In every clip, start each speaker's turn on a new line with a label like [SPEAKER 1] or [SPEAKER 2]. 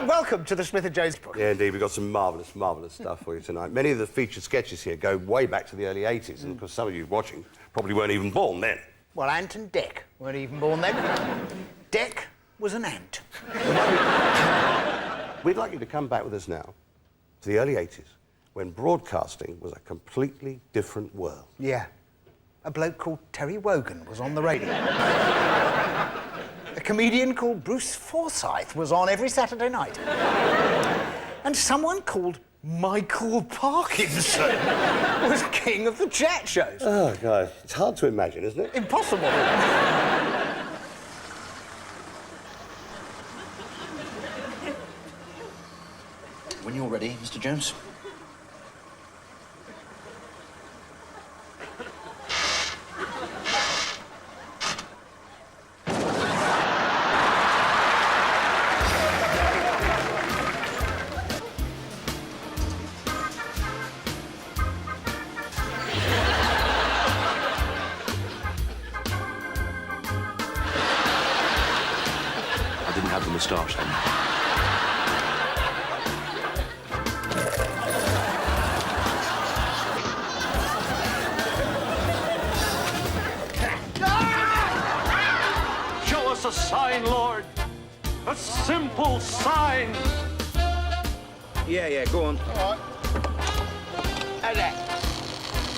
[SPEAKER 1] welcome to the Smith & Jones book.
[SPEAKER 2] Yeah, indeed. We've got some marvellous stuff for you tonight. Many of the featured sketches here go way back to the early 80s, and of course some of you watching probably weren't even born then.
[SPEAKER 1] Well, Ant and Dec weren't even born then. Dec was an ant.
[SPEAKER 2] We'd like you to come back with us now to the early 80s, when broadcasting was a completely different world.
[SPEAKER 1] Yeah. A bloke called Terry Wogan was on the radio. A comedian called Bruce Forsyth was on every Saturday night. And someone called Michael Parkinson was king of the chat shows.
[SPEAKER 2] Oh, God. It's hard to imagine, isn't it?
[SPEAKER 1] Impossible.
[SPEAKER 3] When you're ready, Mr. Jones.
[SPEAKER 4] I didn't have the moustache then.
[SPEAKER 5] Show us a sign, Lord. A simple sign.
[SPEAKER 3] Yeah, go on.
[SPEAKER 1] All right. How's that?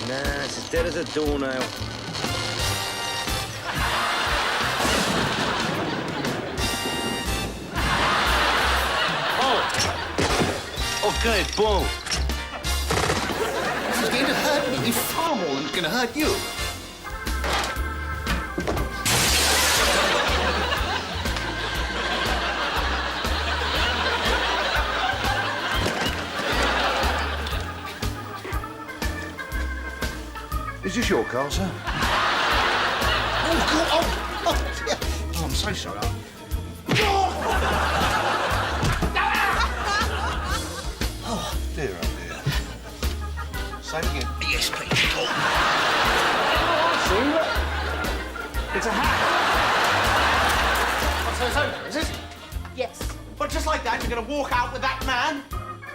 [SPEAKER 3] Nah, it's as dead as a doornail.
[SPEAKER 4] Okay, boom.
[SPEAKER 6] This is going to hurt me far more than it's going to hurt you.
[SPEAKER 3] Is this your car, sir?
[SPEAKER 6] Oh, God. Yeah. Oh, I'm so sorry. Oh, dear, oh, dear. Same again. Yes, please. Oh.
[SPEAKER 1] See? It's a hat. So it's open, is it?
[SPEAKER 7] Yes.
[SPEAKER 1] But just like that, you're going to walk out with that man?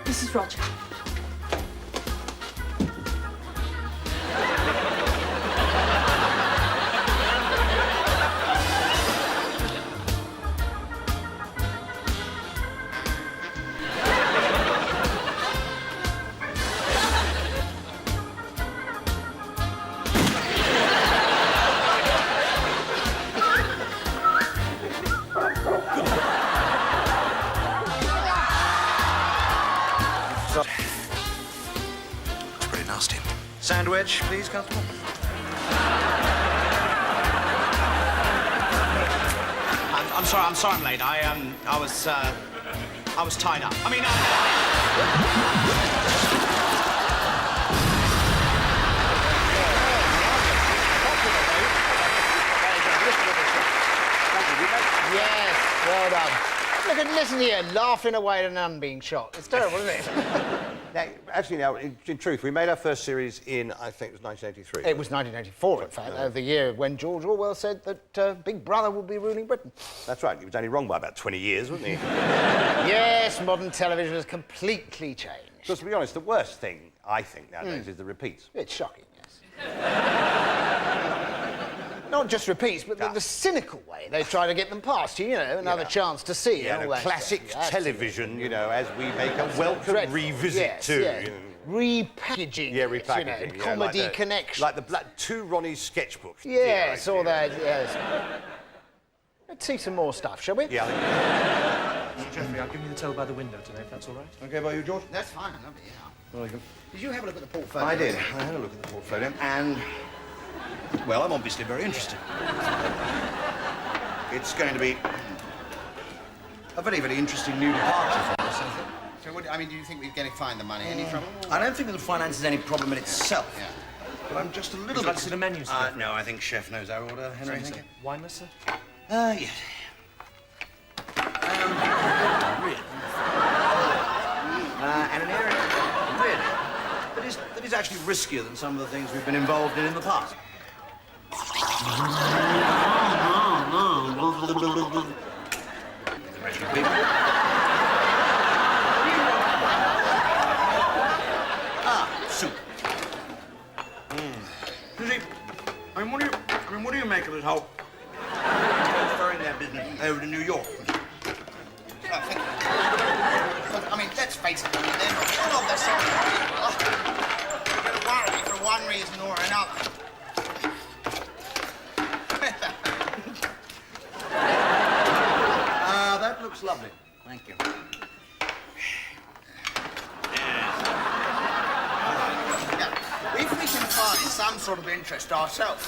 [SPEAKER 7] Mrs. Roger.
[SPEAKER 6] It's pretty nasty.
[SPEAKER 3] Sandwich, please, Constable.
[SPEAKER 1] I'm sorry I'm late. I was tied up. I mean, Yes, well done. Listen here, laughing away at none being shot. It's terrible, isn't it?
[SPEAKER 2] Now, in truth, we made our first series in, I think it was 1983.
[SPEAKER 1] It was 1984, in fact, the year when George Orwell said that Big Brother would be ruling Britain.
[SPEAKER 2] That's right. He was only wrong by about 20 years, wasn't he?
[SPEAKER 1] Yes, modern television has completely changed.
[SPEAKER 2] Because, to be honest, the worst thing, I think, nowadays is the repeats.
[SPEAKER 1] It's shocking, yes. Not just repeats, but the cynical way they try to get them past you, you know, another chance to see.
[SPEAKER 2] Yeah,
[SPEAKER 1] and all that
[SPEAKER 2] classic
[SPEAKER 1] stuff.
[SPEAKER 2] television, you know, as we make a welcome revisit
[SPEAKER 1] yes,
[SPEAKER 2] to.
[SPEAKER 1] yes.
[SPEAKER 2] You know.
[SPEAKER 1] Repackaging,
[SPEAKER 2] Yeah,
[SPEAKER 1] it,
[SPEAKER 2] repackaging.
[SPEAKER 1] you know,
[SPEAKER 2] yeah,
[SPEAKER 1] comedy
[SPEAKER 2] like
[SPEAKER 1] connection.
[SPEAKER 2] Like the two Ronnie's sketchbooks.
[SPEAKER 1] Yes, all that, yes. Let's see some more stuff, shall we?
[SPEAKER 2] Yeah.
[SPEAKER 4] Mr. Jeffrey, I'll give you the tell by the window today, if that's all right.
[SPEAKER 6] Okay by you, George?
[SPEAKER 1] That's fine, I love it, yeah.
[SPEAKER 6] Very good.
[SPEAKER 1] Did you have a look at the portfolio?
[SPEAKER 6] I did. I had a look at the portfolio, and, well, I'm obviously very interested. It's going to be a very, very interesting new departure for us, I think.
[SPEAKER 8] So, do you think we're going to find the money? Any trouble?
[SPEAKER 6] I don't think that the finance is any problem in itself.
[SPEAKER 8] Yeah.
[SPEAKER 6] But I'm just a little
[SPEAKER 4] Would you like
[SPEAKER 6] bit...
[SPEAKER 4] to see the menu, sir?
[SPEAKER 6] No, I think Chef knows our order, Henry.
[SPEAKER 4] Sorry, sir. Wineless, sir?
[SPEAKER 6] Yes. Really? And an area, really, that is actually riskier than some of the things we've been involved in the past. The rest of the people.
[SPEAKER 8] basically. They're not all of the sort of people who get worried for one reason or another.
[SPEAKER 6] That looks lovely. Thank you.
[SPEAKER 8] Yeah. If we can find some sort of interest ourselves.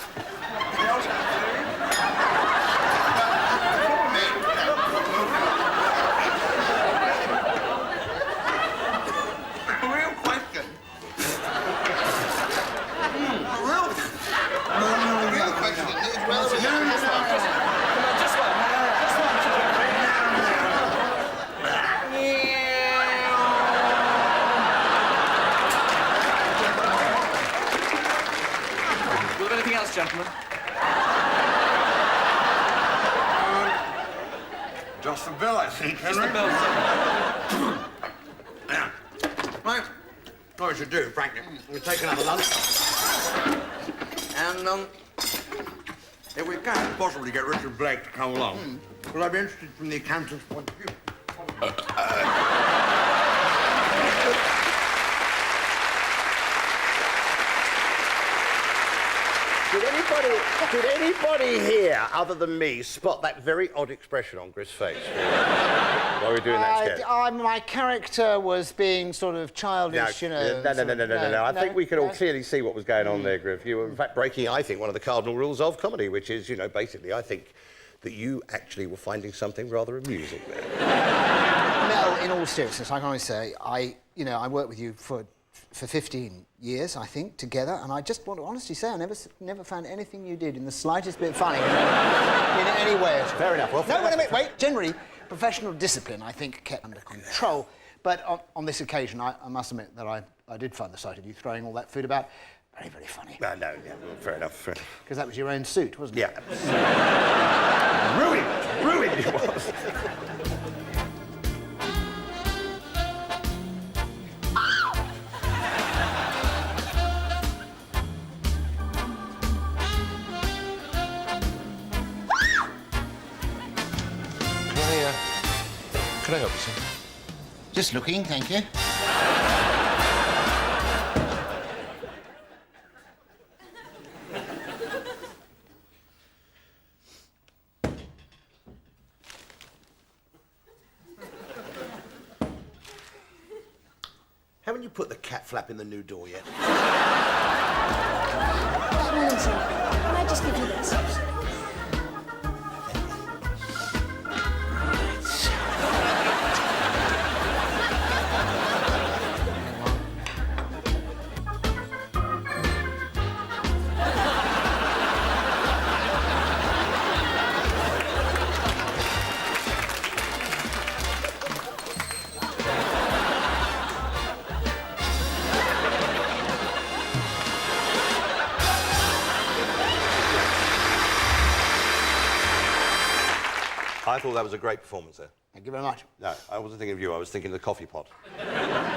[SPEAKER 8] The real question. The real question is whether we can
[SPEAKER 4] Do you have anything else, gentlemen?
[SPEAKER 6] Just the bill, I think,
[SPEAKER 4] Just the bill.
[SPEAKER 6] Yeah. Right. What we should do, frankly, we'll take another lunch. And, if we can possibly get Richard Blake to come along, will I be interested from the accountant's point of view?
[SPEAKER 2] Did anybody here, other than me, spot that very odd expression on Griff's face while we were doing that sketch?
[SPEAKER 1] My character was being sort of childish,
[SPEAKER 2] No. I think we could all clearly see what was going on there, Griff. You were, in fact, breaking, I think, one of the cardinal rules of comedy, which is, basically, I think that you actually were finding something rather amusing there.
[SPEAKER 1] Mel, in all seriousness, I can only say, I worked with you for 15 years, I think, together, and I just want to honestly say I never found anything you did in the slightest bit funny in any way.
[SPEAKER 2] Fair enough. Well,
[SPEAKER 1] No, wait. Generally, professional discipline, I think, kept under control. But on this occasion, I must admit that I did find the sight of you throwing all that food about very, very funny.
[SPEAKER 2] No, well, fair enough.
[SPEAKER 1] Because that was your own suit, wasn't it?
[SPEAKER 2] Yeah. Ruined it was.
[SPEAKER 3] Can I help you, sir?
[SPEAKER 8] Just looking, thank you.
[SPEAKER 6] Haven't you put the cat flap in the new door yet?
[SPEAKER 7] Morning, sir. Can I just give you this?
[SPEAKER 2] I thought that was a great performance there.
[SPEAKER 1] Thank you very much.
[SPEAKER 2] No, I wasn't thinking of you. I was thinking of the coffee pot.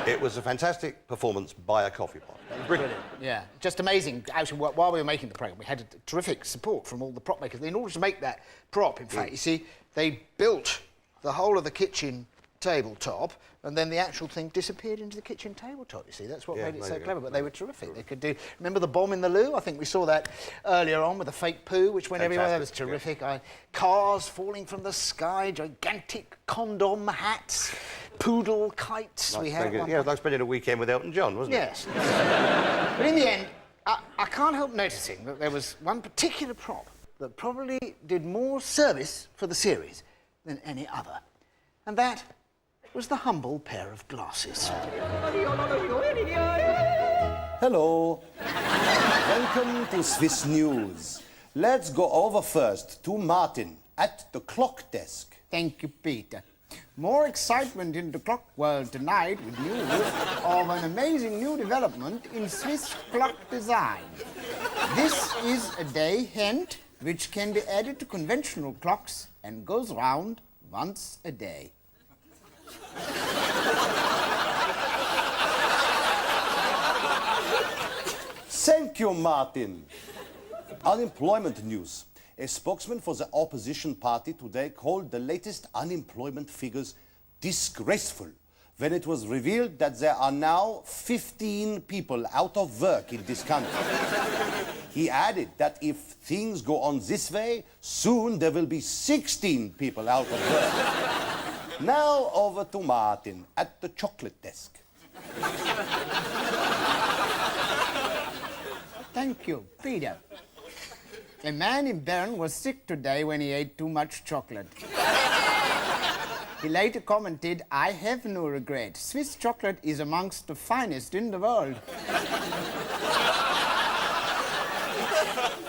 [SPEAKER 2] It was a fantastic performance by a coffee pot.
[SPEAKER 1] Brilliant. Yeah, just amazing. Actually, while we were making the programme, we had terrific support from all the prop makers. In order to make that prop, in fact, you see, they built the whole of the kitchen tabletop, and then the actual thing disappeared into the kitchen tabletop, you see. That's what made it so clever, but they were terrific. They could do... Remember the bomb in the loo? I think we saw that earlier on with the fake poo, which went everywhere. That was terrific. Cars falling from the sky, gigantic condom hats, poodle kites.
[SPEAKER 2] Like like spending a weekend with Elton John, wasn't it?
[SPEAKER 1] Yes. But in the end, I can't help noticing that there was one particular prop that probably did more service for the series than any other. And that was the humble pair of glasses.
[SPEAKER 9] Hello. Welcome to Swiss News. Let's go over first to Martin at the clock desk.
[SPEAKER 1] Thank you, Peter. More excitement in the clock world tonight with news of an amazing new development in Swiss clock design. This is a day hand which can be added to conventional clocks and goes round once a day.
[SPEAKER 9] Thank you, Martin. Unemployment news. A spokesman for the opposition party today called the latest unemployment figures disgraceful. when it was revealed that there are now 15 people out of work in this country. He added that if things go on this way, soon there will be 16 people out of work. Now over to Martin at the chocolate desk.
[SPEAKER 8] Thank you, Peter. A man in Bern was sick today when he ate too much chocolate. He later commented, "I have no regret. Swiss chocolate is amongst the finest in the world."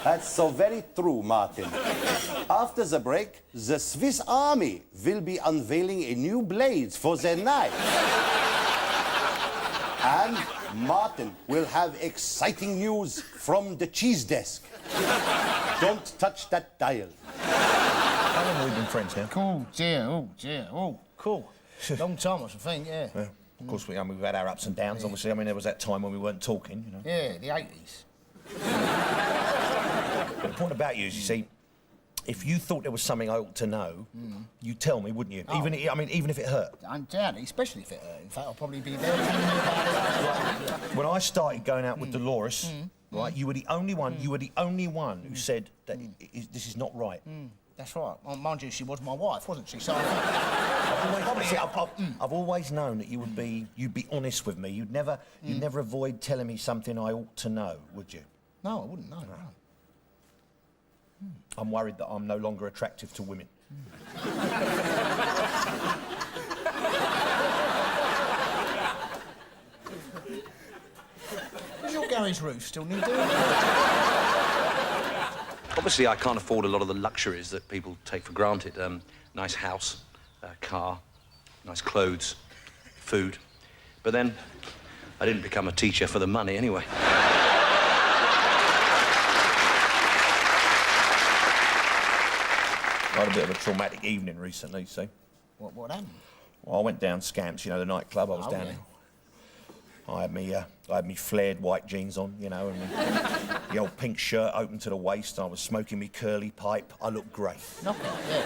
[SPEAKER 9] That's so very true, Martin. After the break, the Swiss Army will be unveiling a new blade for their knife. And Martin will have exciting news from the cheese desk. Don't touch that dial.
[SPEAKER 4] How long have we been friends now?
[SPEAKER 1] Oh dear, oh, cool. Long time, I should think, yeah.
[SPEAKER 4] Yeah. Of course, we've had our ups and downs, obviously. I mean, there was that time when we weren't talking, you know.
[SPEAKER 1] Yeah, the 80s.
[SPEAKER 4] But the point about you is, you see, if you thought there was something I ought to know, you'd tell me, wouldn't you?
[SPEAKER 1] Oh.
[SPEAKER 4] Even if it hurt.
[SPEAKER 1] Undoubtedly, especially if it hurt. In fact, I'll probably be there telling you about it.
[SPEAKER 4] When I started going out with Dolores, right, you were the only one. You were the only one who said that this is not right.
[SPEAKER 1] That's right. Well, mind you, she was my wife, wasn't she? So
[SPEAKER 4] I've always known that you'd be honest with me. You'd never avoid telling me something I ought to know, would you?
[SPEAKER 1] No, I wouldn't. No.
[SPEAKER 4] I'm worried that I'm no longer attractive to women.
[SPEAKER 1] Does your Gary's roof still need doing?
[SPEAKER 3] Obviously, I can't afford a lot of the luxuries that people take for granted. Nice house, car, nice clothes, food. But then, I didn't become a teacher for the money anyway.
[SPEAKER 4] I had a bit of a traumatic evening recently, see?
[SPEAKER 1] What happened?
[SPEAKER 4] Well, I went down Scamps, you know, the nightclub. I was down there. I had me flared white jeans on, you know, and the old pink shirt open to the waist. I was smoking me curly pipe. I looked great.
[SPEAKER 1] Okay, yeah.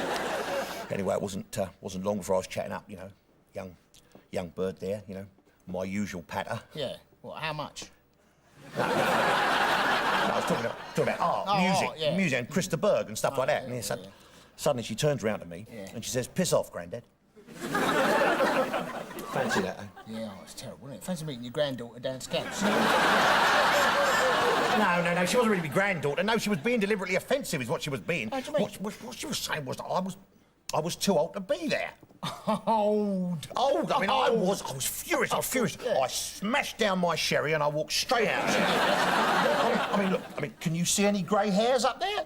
[SPEAKER 4] Anyway, it wasn't long before I was chatting up, you know, young bird there, you know, my usual patter.
[SPEAKER 1] Yeah. Well, how much?
[SPEAKER 4] I was talking about art, music, music, and Christa Berg and stuff like that. And then suddenly she turns around to me and she says, "Piss off, Grandad." Fancy that, eh?
[SPEAKER 1] Yeah, it's terrible, isn't it? Fancy meeting your granddaughter down Scamps.
[SPEAKER 4] No, she wasn't really my granddaughter. No, she was being deliberately offensive, is what she was being.
[SPEAKER 1] How do you mean?
[SPEAKER 4] What she was saying was that I was too old to be there.
[SPEAKER 1] Old.
[SPEAKER 4] I mean, I was furious. I was furious.
[SPEAKER 1] Yeah.
[SPEAKER 4] I smashed down my sherry and I walked straight out. I mean, can you see any grey hairs up there?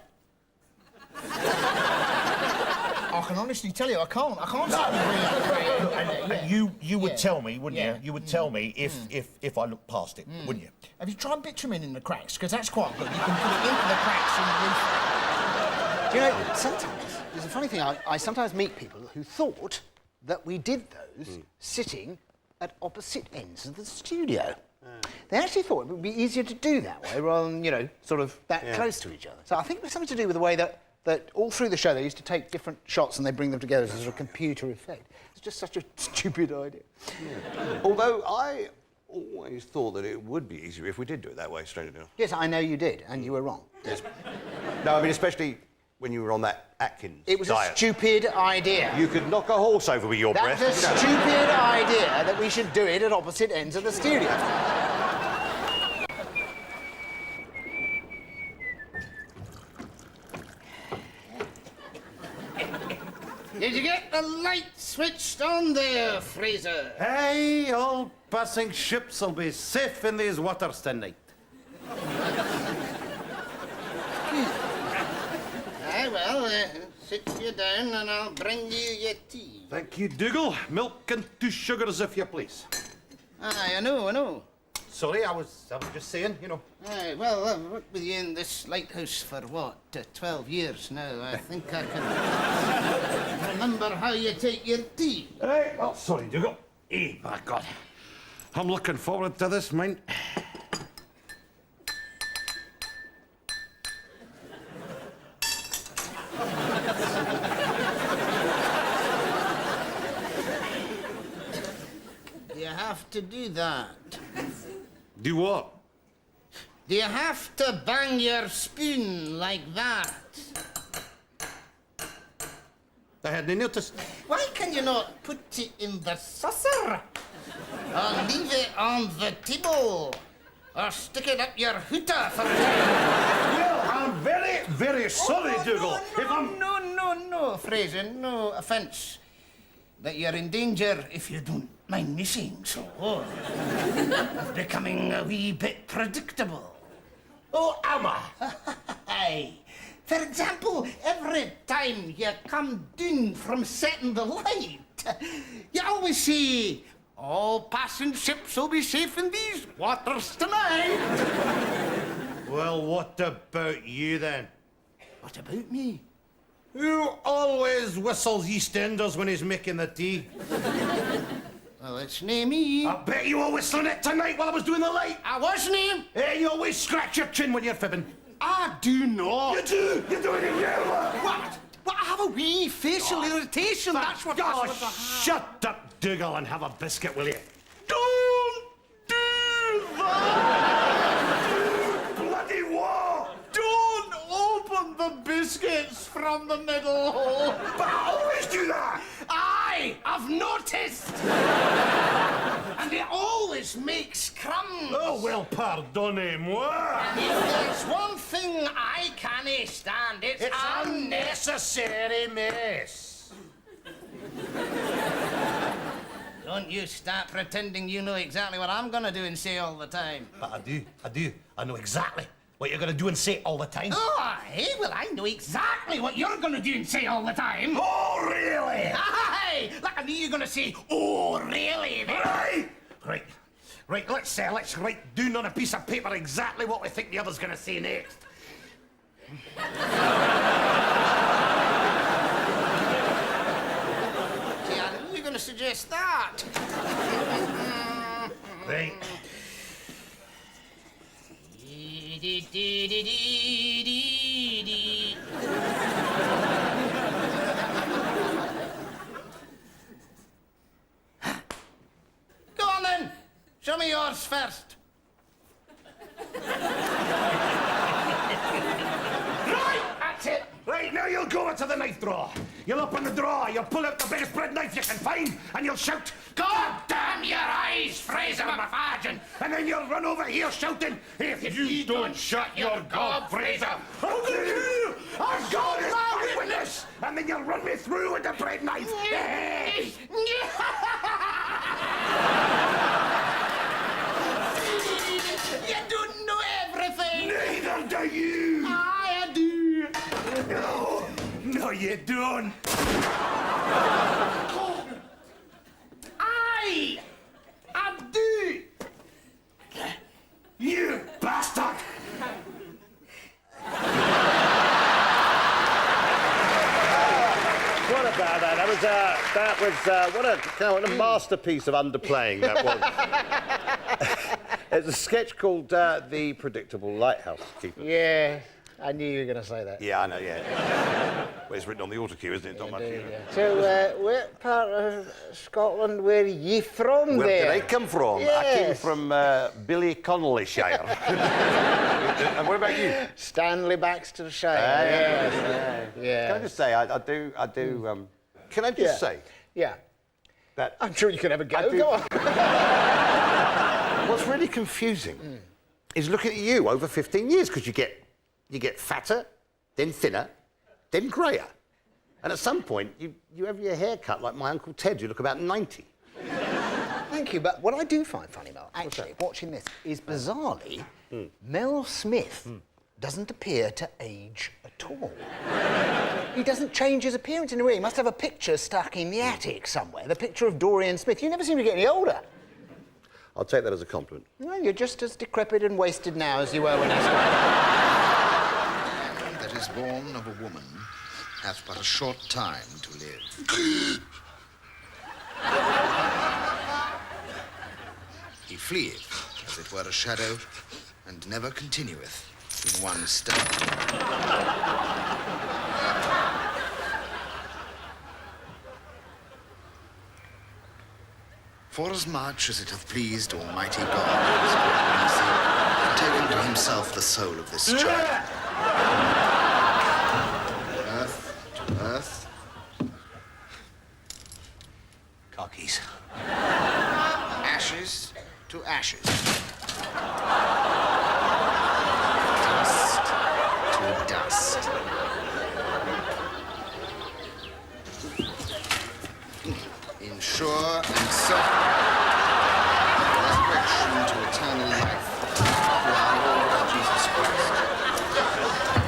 [SPEAKER 1] I can honestly tell you, I can't see
[SPEAKER 4] You would tell me, wouldn't you? You would tell me if I looked past it, wouldn't you?
[SPEAKER 1] Have you tried bitumen in the cracks? Because that's quite good. You can put it into the cracks in the roof. Do you know, sometimes, there's a funny thing, I sometimes meet people who thought that we did those sitting at opposite ends of the studio. They actually thought it would be easier to do that way rather than, you know, sort of that close to each other. So I think it was something to do with the way that all through the show they used to take different shots and they bring them together as a sort of computer effect. It's just such a stupid idea.
[SPEAKER 2] Yeah. Although I always thought that it would be easier if we did do it that way, strangely enough.
[SPEAKER 1] Yes, I know you did, and you were wrong.
[SPEAKER 2] Yes. No, I mean, especially when you were on that Atkins
[SPEAKER 1] It was
[SPEAKER 2] diet.
[SPEAKER 1] a stupid idea.
[SPEAKER 2] You could knock a horse over with your breath.
[SPEAKER 1] That's a stupid idea that we should do it at opposite ends of the studio. Did you get the light switched on there, Fraser?
[SPEAKER 9] Hey, all passing ships will be safe in these waters tonight.
[SPEAKER 8] Aye, well, sit you down and I'll bring you your tea.
[SPEAKER 9] Thank you, Dougal. Milk and 2 sugars, if you please.
[SPEAKER 8] Aye, I know.
[SPEAKER 9] Sorry, I was just saying, you know.
[SPEAKER 8] Aye, well, I've worked with you in this lighthouse for, 12 years now. I think I can remember how you take your tea.
[SPEAKER 9] Hey, oh, sorry, Dougal. Hey, by God. I'm looking forward to this, mind.
[SPEAKER 8] have to do that?
[SPEAKER 6] Do what?
[SPEAKER 8] Do you have to bang your spoon like that?
[SPEAKER 6] I hadn't noticed.
[SPEAKER 8] Why can you not put it in the saucer? Or leave it on the table? Or stick it up your hooter for
[SPEAKER 6] Well, I'm very, very sorry, Dougal.
[SPEAKER 8] No, Fraser, no offence. But you're in danger, if you don't mind me saying so, of becoming a wee bit predictable.
[SPEAKER 6] Oh, am I?
[SPEAKER 8] Aye. For example, every time you come down from setting the light, you always say, all passing ships will be safe in these waters tonight.
[SPEAKER 6] Well, what about you then?
[SPEAKER 8] What about me?
[SPEAKER 6] Who always whistles EastEnders when he's making the tea?
[SPEAKER 8] Well, it's nae me.
[SPEAKER 6] I bet you were whistling it tonight while I was doing the light.
[SPEAKER 8] I was nae.
[SPEAKER 6] Hey, you always scratch your chin when you're fibbing.
[SPEAKER 8] I do not.
[SPEAKER 6] You do! You're doing it now!
[SPEAKER 8] What? Well, I have a wee facial irritation. That's what
[SPEAKER 6] Oh,
[SPEAKER 8] I have.
[SPEAKER 6] shut up, Dougal, and have a biscuit, will you?
[SPEAKER 8] Don't do that!
[SPEAKER 6] Bloody what?
[SPEAKER 8] Don't open the biscuits from the middle hole.
[SPEAKER 6] But I always do that!
[SPEAKER 8] Aye, I've noticed. And it always makes crumbs.
[SPEAKER 6] Oh, well, pardonnez-moi.
[SPEAKER 8] And if there's one thing I can't stand, it's
[SPEAKER 6] unnecessary mess.
[SPEAKER 8] Don't you start pretending you know exactly what I'm gonna do and say all the time.
[SPEAKER 6] But I do. I know exactly what you're going to do and say all the time.
[SPEAKER 8] Oh, aye, well, I know exactly what you're gonna do and say all the time.
[SPEAKER 6] Oh, really?
[SPEAKER 8] Aye, like I knew you were gonna say, oh, really, then.
[SPEAKER 6] Right, let's write down on a piece of paper exactly what we think the other's going to say next.
[SPEAKER 8] See, I knew you were gonna suggest that.
[SPEAKER 6] Right.
[SPEAKER 8] Go on then. Show me yours first. Right, that's it.
[SPEAKER 6] Right, now you'll go into the knife drawer. You'll open the drawer, you'll pull out the biggest bread knife you can find, and you'll shout, God damn your eyes, Fraser McFadgen! And then you'll run over here shouting, if you don't shut your gob, Fraser, I'll kill you! I've got it! My witness! And then you'll run me through with the bread knife.
[SPEAKER 8] You don't know everything.
[SPEAKER 6] Neither do you!
[SPEAKER 8] I do.
[SPEAKER 6] No, you don't.
[SPEAKER 8] I do.
[SPEAKER 6] You bastard! What about that? What a masterpiece of underplaying that was. It's a sketch called The Predictable Lighthouse Keeper.
[SPEAKER 1] Yeah, I knew you were going to say that.
[SPEAKER 6] Yeah, I know, yeah. Well, it's written on the autocue, isn't it? Not much.
[SPEAKER 1] So, what part of Scotland were ye from
[SPEAKER 6] Where
[SPEAKER 1] there?
[SPEAKER 6] did I come from? I came
[SPEAKER 1] Yes.
[SPEAKER 6] from Billy Connollyshire. And what about you?
[SPEAKER 1] Stanley Baxtershire. Yes. Yeah.
[SPEAKER 6] Can I just say, I do. Can I just say
[SPEAKER 1] Yeah.
[SPEAKER 6] that
[SPEAKER 1] I'm sure you can have a go.
[SPEAKER 6] I do-
[SPEAKER 1] Go on.
[SPEAKER 6] what's really confusing is looking at you over 15 years, because you get fatter, then thinner, then greyer. And at some point, you have your hair cut like my Uncle Ted. You look about 90.
[SPEAKER 1] Thank you, but what I do find funny, Mel, actually, watching this, is bizarrely, Mel Smith doesn't appear to age at all. He doesn't change his appearance in a way. He must have a picture stuck in the attic somewhere, the picture of Dorian Smith. You never seem to get any older.
[SPEAKER 6] I'll take that as a compliment.
[SPEAKER 1] Well, you're just as decrepit and wasted now as you were when you started.
[SPEAKER 10] That is born of a woman hath but a short time to live. He fleeth, as it were a shadow, and never continueth in one step. Forasmuch as it hath pleased Almighty God, his great mercy, taken to himself the soul of this child. Earth to earth.
[SPEAKER 3] Car keys.
[SPEAKER 10] Ashes to ashes. Dust to dust. In sure and certain resurrection to eternal life through our Lord Jesus Christ,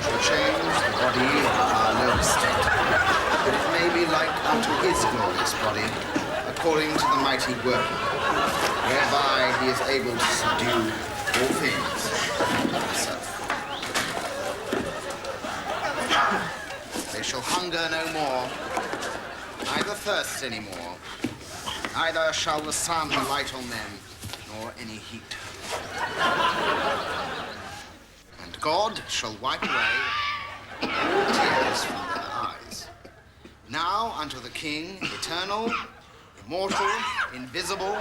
[SPEAKER 10] shall change the body of our low state, that it may be like unto his glorious body, according to the mighty working, whereby he is able to subdue all things to himself. They shall hunger no more, neither thirst any more, neither shall the sun light on them, nor any heat. And God shall wipe away all tears from their eyes. Now unto the King, eternal, immortal, invisible.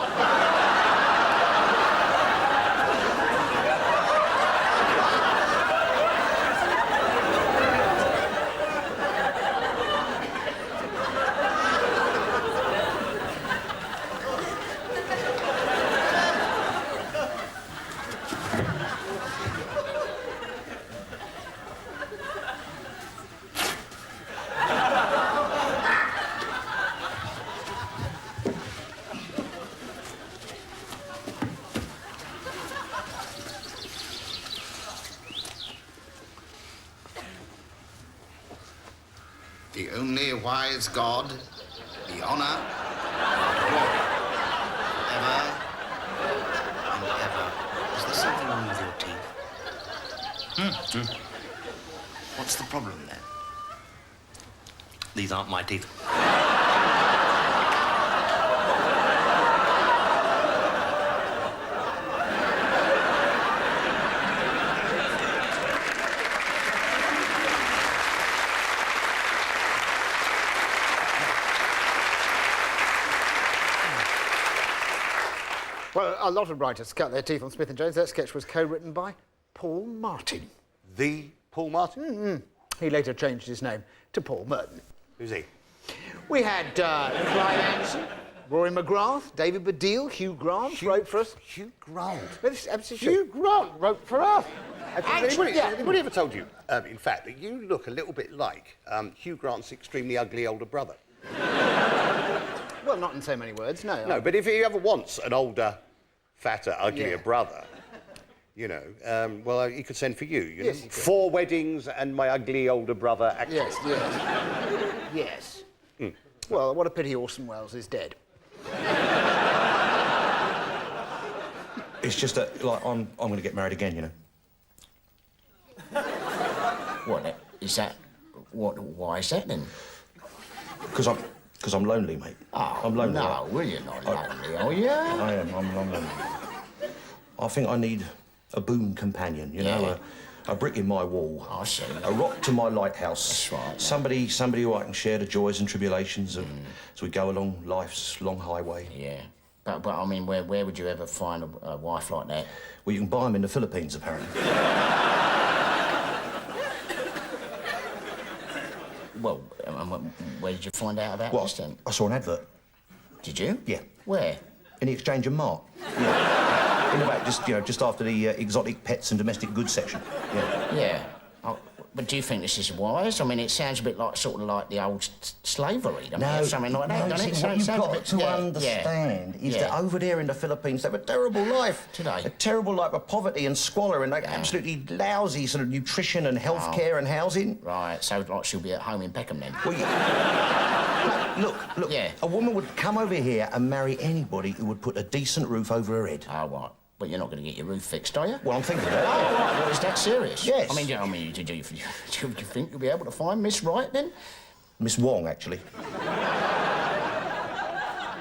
[SPEAKER 10] The only wise God, the honor, and glory, forever and ever. Is there something wrong with your teeth? What's the problem then?
[SPEAKER 3] These aren't my teeth.
[SPEAKER 1] Well, a lot of writers cut their teeth on Smith and Jones. That sketch was co-written by Paul Martin.
[SPEAKER 2] The Paul Martin?
[SPEAKER 1] He later changed his name to Paul Merton.
[SPEAKER 2] Who's he?
[SPEAKER 1] We had Clive Anderson, Rory McGrath, David Baddiel, Hugh Grant wrote for us.
[SPEAKER 2] Hugh Grant.
[SPEAKER 1] But it's absolutely
[SPEAKER 2] Hugh Grant wrote for us.
[SPEAKER 1] Actually,
[SPEAKER 2] Has anybody ever told you, in fact, that you look a little bit like Hugh Grant's extremely ugly older brother?
[SPEAKER 1] Well, not in so many words, no.
[SPEAKER 2] No, but if he ever wants an older, fatter, uglier brother, you know, well, he could send for you. You know?
[SPEAKER 1] Yes, he could.
[SPEAKER 2] 4 weddings and my ugly older brother actor.
[SPEAKER 1] Yes. Well, what a pity Orson Welles is dead.
[SPEAKER 4] It's just that, like, I'm going to get married again, you know.
[SPEAKER 8] What, is that... Why is that, then?
[SPEAKER 4] Because I'm lonely, mate.
[SPEAKER 8] Oh,
[SPEAKER 4] I'm lonely.
[SPEAKER 8] no, well, you're not lonely, are you?
[SPEAKER 4] I am. I'm lonely. I think I need a boon companion, you know, a brick in my wall.
[SPEAKER 8] I see.
[SPEAKER 4] A rock to my lighthouse.
[SPEAKER 8] That's right.
[SPEAKER 4] Somebody who I can share the joys and tribulations of as we go along life's long highway.
[SPEAKER 8] Yeah. But I mean, where would you ever find a wife like that?
[SPEAKER 4] Well, you can buy them in the Philippines, apparently.
[SPEAKER 8] Well, where did you find out about this, then?
[SPEAKER 4] I saw an advert.
[SPEAKER 8] Did you?
[SPEAKER 4] Yeah.
[SPEAKER 8] Where?
[SPEAKER 4] In the Exchange and Mart. Yeah. In the back, just after the exotic pets and domestic goods section. Yeah.
[SPEAKER 8] Yeah. Oh, but do you think this is wise? I mean, it sounds a bit like sort of like the old slavery, doesn't it? Something like that, doesn't it?
[SPEAKER 4] What you've got to understand is that over there in the Philippines, they have a terrible life.
[SPEAKER 8] Today?
[SPEAKER 4] A terrible life of poverty and squalor and like absolutely lousy sort of nutrition and health care and housing.
[SPEAKER 8] Right, so like she'll be at home in Peckham then?
[SPEAKER 4] Well, look.
[SPEAKER 8] Yeah.
[SPEAKER 4] A woman would come over here and marry anybody who would put a decent roof over her head.
[SPEAKER 8] Oh, right. But you're not going to get your roof fixed, are you?
[SPEAKER 4] Well, I'm thinking about
[SPEAKER 8] Oh,
[SPEAKER 4] it.
[SPEAKER 8] right. Well, is that serious?
[SPEAKER 4] Yes.
[SPEAKER 8] Do you think you'll be able to find Miss Right, then?
[SPEAKER 4] Miss Wong, actually.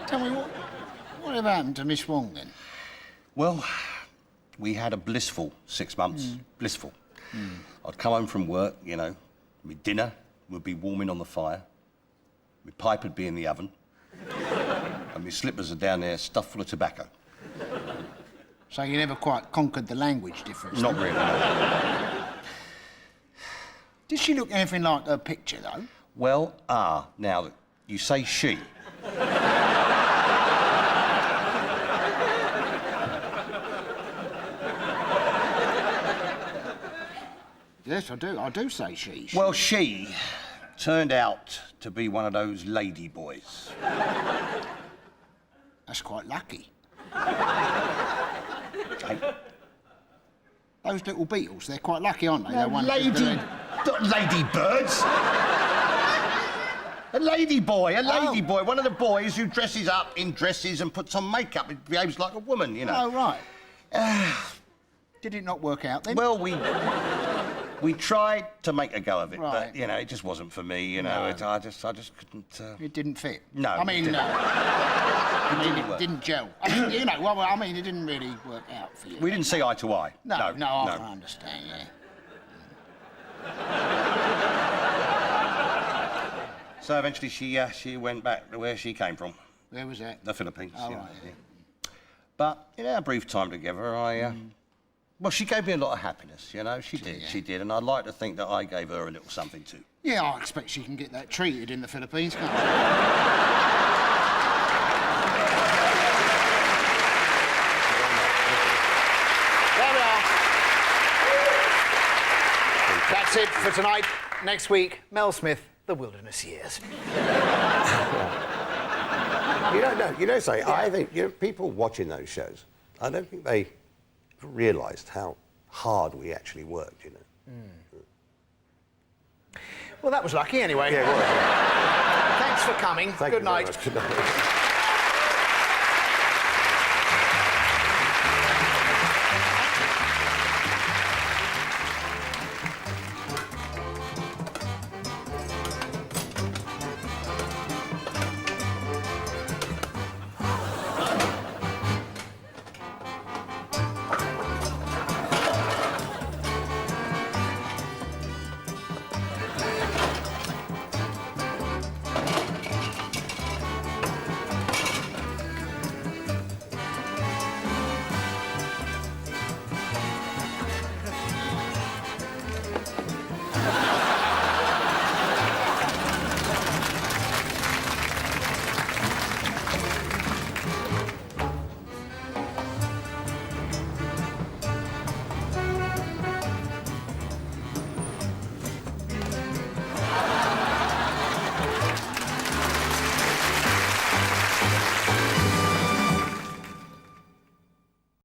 [SPEAKER 1] Tell me, what happened to Miss Wong, then?
[SPEAKER 11] Well, we had a blissful 6 months. Blissful. I'd come home from work, you know, my dinner would be warming on the fire, my pipe would be in the oven, And my slippers are down there stuffed full of tobacco.
[SPEAKER 8] So you never quite conquered the language difference?
[SPEAKER 11] Not really, no.
[SPEAKER 8] Did she look anything like her picture, though?
[SPEAKER 11] Well, now that you say she.
[SPEAKER 8] Yes, I do. I do say she.
[SPEAKER 11] Well, she turned out to be one of those lady boys.
[SPEAKER 8] That's quite lucky.
[SPEAKER 11] Hey.
[SPEAKER 8] Those little beetles, they're quite lucky, aren't they?
[SPEAKER 11] No, lady birds. A lady boy, one of the boys who dresses up in dresses and puts on makeup. It behaves like a woman, you know.
[SPEAKER 8] Oh, right. Did it not work out then?
[SPEAKER 11] Well, we tried to make a go of it,
[SPEAKER 8] Right.
[SPEAKER 11] but, you know, it just wasn't for me, you know.
[SPEAKER 8] No.
[SPEAKER 11] I just couldn't...
[SPEAKER 8] It didn't fit?
[SPEAKER 11] No,
[SPEAKER 8] I mean,
[SPEAKER 11] it didn't.
[SPEAKER 8] it didn't gel. I mean, you know, well, I mean, it didn't really work out for you.
[SPEAKER 11] We didn't see eye to eye.
[SPEAKER 8] No, I
[SPEAKER 11] no.
[SPEAKER 8] understand, yeah.
[SPEAKER 11] So eventually she went back to where she came from.
[SPEAKER 8] Where was that?
[SPEAKER 11] The Philippines.
[SPEAKER 8] Oh,
[SPEAKER 11] yeah,
[SPEAKER 8] right, yeah.
[SPEAKER 11] yeah. But in our brief time together, well, she gave me a lot of happiness, you know. She did,
[SPEAKER 8] yeah.
[SPEAKER 11] she did. And I'd like to think that I gave her a little something too.
[SPEAKER 8] Yeah, I expect she can get that treated in the Philippines, can't she?
[SPEAKER 1] There we are. That's it for tonight. Next week, Mel Smith, The Wilderness Years.
[SPEAKER 2] You know, say, I think people watching those shows, I don't think they realised how hard we actually worked, you know.
[SPEAKER 1] Well, that was lucky anyway.
[SPEAKER 2] Yeah, it was.
[SPEAKER 1] Thanks for coming.
[SPEAKER 2] Thank
[SPEAKER 1] Good
[SPEAKER 2] you very
[SPEAKER 1] night.
[SPEAKER 2] much. Good night.